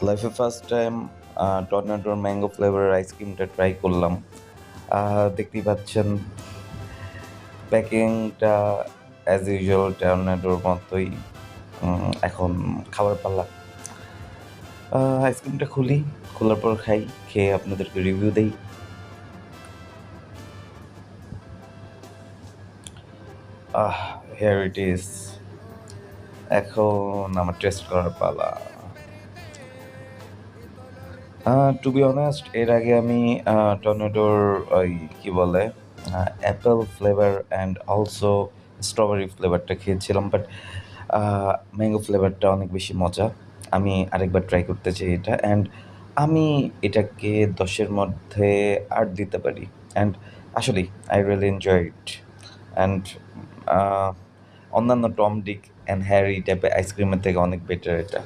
লাইফে first time টর্নেডোর mango ফ্লেভারের আইসক্রিমটা ট্রাই করলাম। দেখতেই পাচ্ছেন প্যাকিংটা অ্যাজ ইউজুয়াল টর্নেডোর মতোই। এখন খাবার পালা। আইসক্রিমটা খুলি, খোলার পর খাই, খেয়ে আপনাদেরকে রিভিউ দেই। Here it is. এখন আমার টেস্ট করার পালা। টু বি অনেস্ট, এর আগে আমি টর্নেডোর ওই কী বলে Apple flavour and also strawberry ফ্লেভারটা খেয়েছিলাম, বাট ম্যাঙ্গো ফ্লেভারটা অনেক বেশি মজা। আমি আরেকবার ট্রাই করতে চাই এটা, অ্যান্ড আমি এটাকে 10-এর মধ্যে 8 দিতে পারি। অ্যান্ড আসলেই I really enjoy it. And অন্যান্য টম ডিক অ্যান্ড হ্যারি টাইপের আইসক্রিমের থেকে অনেক বেটার এটা।